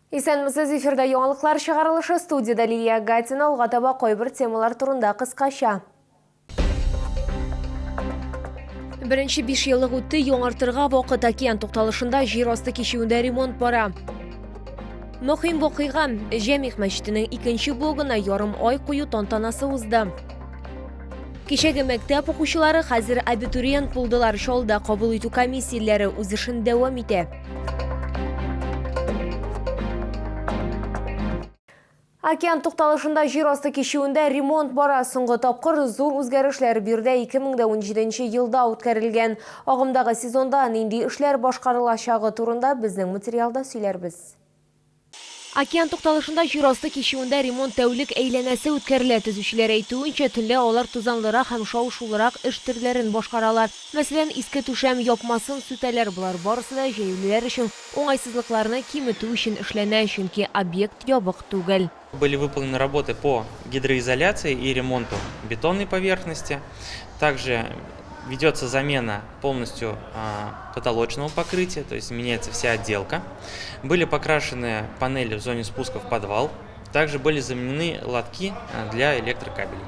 Исәнмесез, эфирда яңалыклар чыгарылышы, студияда Лилия Гатина, алга таба койбір темалар турында кыскача. Беренче 5 еллык үтте, яңартырга вакыт океан тукталышында жер асты кишүүндә ремонт бара. Мөһим вакыйга Җәмигъ мәчетенең 2нче блогына ярым ай кую тантанасы узды. Кичәге мәктәп укучылары хәзер абитуриент булдылар, шулда кабул итү комиссияләре үз эшен дәвам итә. Океан тукталышында жер асты кишүүндә ремонт бара. Соңгы тапкыр зур үзгәрешләр бирдә 2017 елда үткәрелгән. Агымдагы сезонда нинди эшләр башкарылачагы турында безнең материалда сөйләрбез. Океан тукталышында жер асты кишүүндә ремонт тәүлек әйләнәсе үткәрелә. Төзүчеләр әйтүенчә, төнлә алар тузанлырак һәм шау-шулырак эш төрләрен башкаралар. Мәсәлән, иске түшәм япмасын сүтәләр, булар барысы да җәяүлеләр өчен уңайсызлыкларны киметү өчен эшләнә, чөнки объект ябык түгел. Были выполнены работы по гидроизоляции и ремонту бетонной поверхности. Также ведется замена полностью потолочного покрытия, то есть меняется вся отделка. Были покрашены панели в зоне спуска в подвал. Также были заменены лотки для электрокабелей.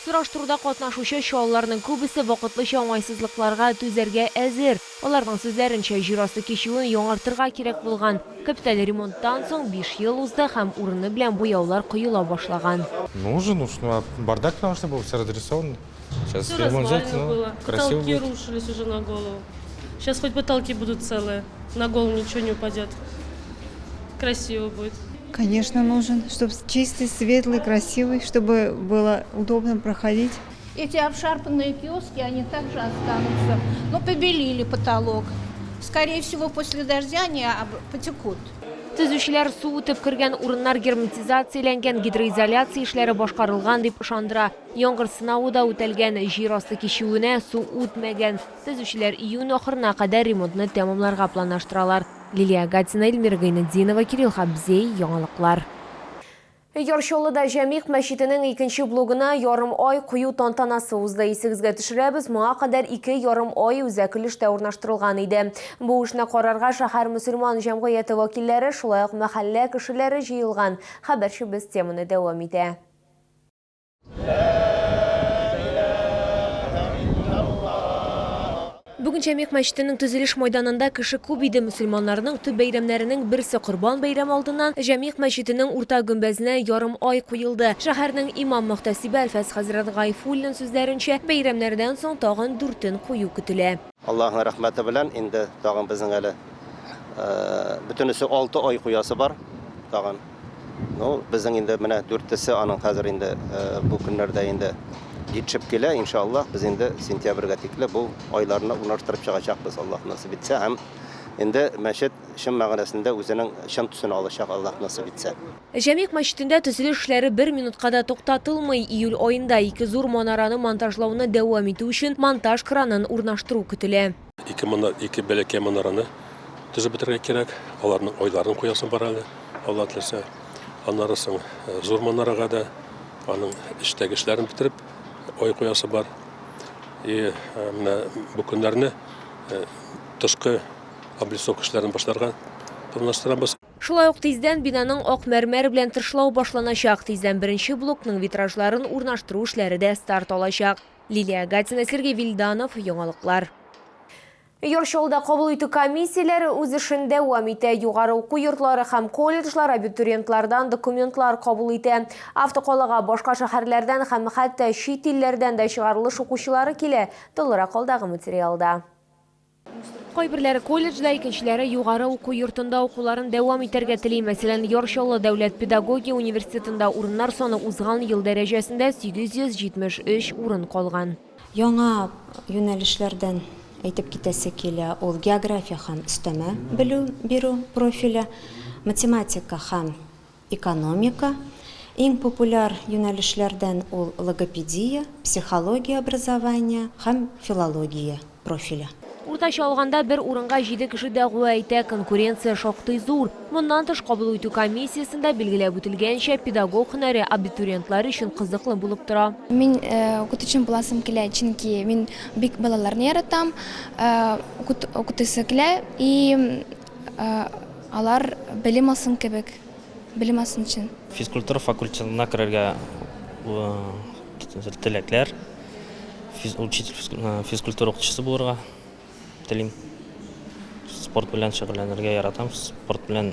Сораштыруда катнашучы шауларның күбесе вакытлыча уңайсызлыкларга түзәргә әзер. Аларның сүзләренчә, жер асты кишүүен яңартырга кирәк булган. Капиталь ремонттан соң 5 ел узды һәм урыны белән буяулар коела башлаган. Нужен, бардак, потому что был все разрисован. Сейчас Все ремонт было. красиво Потолки будет. рушились уже на голову. Сейчас хоть потолки будут целые, на голову ничего не упадет. Красиво будет. Конечно, нужен, чтобы чистый, светлый, красивый, чтобы было удобно проходить. Эти обшарпанные киоски, они также останутся. Но побелили потолок. Скорее всего, после дождя они потекут. Төзүчеләр су үтеп кергән урыннар герметизацияләнгән, гидроизоляция эшләре башкарылган дип ышандыра. Яңгыр сынавы да үтәлгән, жер асты кишүүенә су үтмәгән. Төзүчеләр июнь ахырына кадәр ремонтны тәмамларга планлаштыралар. Лилия Гатина, Эльмира Гайнетдинова, Кирилл Хабзей, яңалыклар. Яршолыда Җәмигъ мәчетенең 2нче блогына ярым ай кую тантанасы узды. Исегезгә төшерәбез, моңа кадәр 2 ярым ай үзәк эштә урнаштырылган иде. Бу эшне карарга шәһәр мөселман җәмгыяте вәкилләре, шулай ук мәхәллә кешеләре җыелган. Хәбәрчебез теманы дәвам итә. Бүген Җәмигъ мәчетенең төзелеш мәйданында кеше күп иде. Мөселманнарның төп бәйрәмнәренең берсе Корбан бәйрәме алдыннан Җәмигъ мәчетенең урта гөмбәзенә ярым ай куелды. Шәһәрнең имам мөхтәсибе Әлфәс хәзрәт Гайфуллин сүзләренчә, бәйрәмнәрдән соң тагын 4-ен кую көтелә. Аллаһның рәхмәте белән инде тагын безнең әле бөтенесе 6 ай куясы бар. Тагын. Безнең инде менә 4-се аның хәзер инде бу көннәрдә инде yetişip kele inşallah biz indi sentyabrga tikle bu aylarına ulaştırıp çıkacakız Allah nasip etse hem indi meşet şim мәгънәсендә үзенең шым төсен алачак Allah nasip etse. Җәмигъ мәчетендә төзелеш эшләре 1 минутка да туктатылмый. Июль айында 2 зур манараны монтажлауны дәвам итү өчен монтаж кранын урнаштыру көтелә. 2 бәләкәй манараны төзеп бетерергә кирәк. Аларның айларын куясын бар әле. Алла теләсә, аннары соң зур манарага да аның эштәге эшләрен битереп ой куясы бар. Менә бу көннәрне тышкы облицовка эшләрен башларга планлаштырабыз. Шулай ук тиздән бинаның ак мәрмәр белән тышлау башланачак. Тиздән беренче блокның витражларын урнаштыру эшләре дә старт алачак. Лилия Гатина, Сергей Вильданов, яңалыклар. Яршолда кабул итү комиссияләре үз эшен дәвам итә. Югары уку йортлары һәм колледжлар абитуриентлардан документлар кабул итә. Автоколага башка шәһәрләрдән һәм хәтта чит илләрдән дә чыгарылыш укучылары килә. Толырак алдагы материалда. Кайберләре колледжда, икенчеләре югары уку йортында укуларын дәвам итәргә тели. Мәсәлән, Яршолы дәүләт педагогия университетында урыннар саны узган ел дәрәҗәсендә 873 урын калган. Яңа юнәлешләрдән әйтеп китәсе килә, ул география һәм өстәмә белү бирү профиле, математика һәм экономика. Иң популяр юнәлешләрдән ул логопедия, психология образования һәм филология профиле. Уртача алганда бер урынга 7 кеше дәгъва итә, конкуренция шактый зур. Моннан тыш кабул итү комиссиясендә билгеләп үтелгәнчә педагог һөнәре абитуриентлар өчен кызыклы булып тора. Мин укытучым буласым килә, чөнки мин бик балаларны яратам, укытасы килә и алар білім алсын кебек, білім алсын үшін. Физкультура факультетына кірерге тілеклер, учитель физкультура оқытушысы болырға тілейм. Спорт белән шөгыльләнергә яратам, спорт белән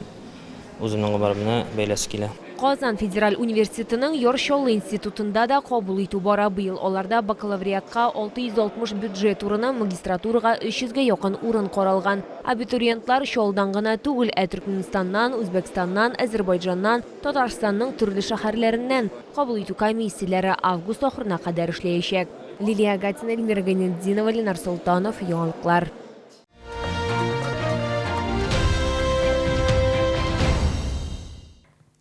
үземнең гомеремне бәйләсе килә. Казан Федераль университетының Йоршолы институтында да кабул итү бара быел. Аларда бакалавриатка 660 бюджет урыны, магистратурага 300-гә якын урын каралган. Абитуриентлар Шолдан гына түгел, Түркменстаннан, Үзбекстаннан, Азербайҗаннан, Татарстанның төрле шәһәрләреннән кабул итү комиссияләре август ахырына кадәр эшләячәк. Лилия Гатина, Эльмира Гайнетдинова, Ленар Солтанов, яңалыклар.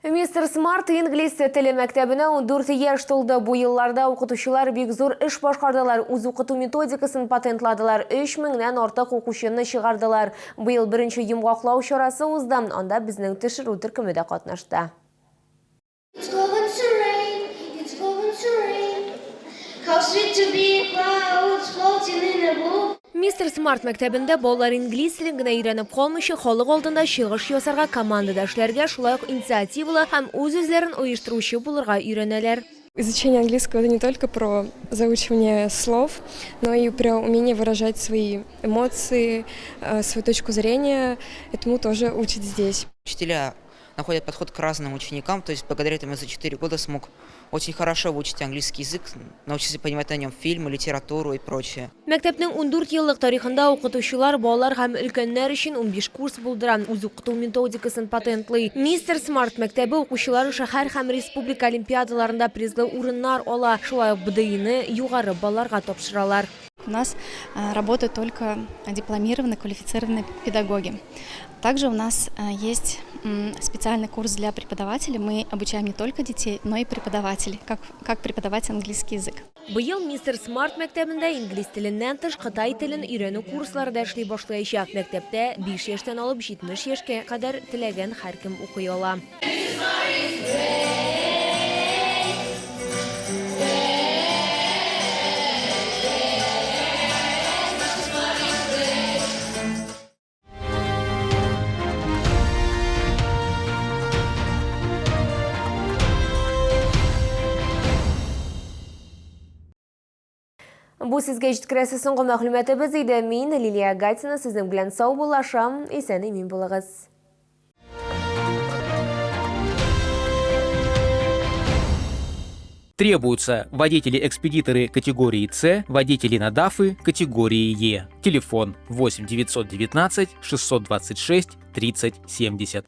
Мистер Смарт инглиз теле мәктәбенә 14 яшь тулды. Бу елларда укытучылар бик зур эш башкардылар. Үз укыту методикасын патентладылар. 3000-нән артык укучыны чыгардылар. Быел беренче йомгаклау чарасы узды. Анда безнең төшерү төркеме дә катнашты. Мистер Смарт мәктәбендә балалар инглиз телен генә өйрәнеп калмыйча, халык алдында чыгыш ясарга, командада эшләргә, шулай ук инициативалы һәм үз-үзләрен оештыручы булырга өйрәнәләр. Изучение английского – это не только про заучивание слов, но и про умение выражать свои эмоции, свою точку зрения. Этому тоже учат здесь. Учителя находят подход к разным ученикам, то есть благодаря этому я за 4 года смог очень хорошо выучить английский язык, научиться понимать на нем фильмы, литературу и прочее. Мәктәпнең 14 еллык тарихында укытучылар балалар һәм өлкәннәр өчен 15 курс булдырган, үз укыту методикасын патентлый. Мистер Смарт мәктәбе укучылары шәһәр һәм республика олимпиадаларында призлы урыннар ала, шулай ук БДИны югары балларга тапшыралар. У нас работают только дипломированные, квалифицированные педагоги. Также у нас есть специальный курс для преподавателей. Мы обучаем не только детей, но и преподавателей, как преподавать английский язык. Быел мистер Смарт мәктәбендә инглиз теленнән тыш Кытай телен өйрәнү курслары да эшли башлаячак. Мәктәптә 5 яшьтән алып 70 яшькә кадәр теләгән һәркем укый ала. Бу сезгә җиткерәсе соңгы мәгълүматыбыз иде. Мин Лилия Гатина, сезнең белән сау булашам. Исән имин булыгыз. Требуются водители-экспедиторы категории С, водители на ДАФы категории Е. Телефон 8 919 626 30 70.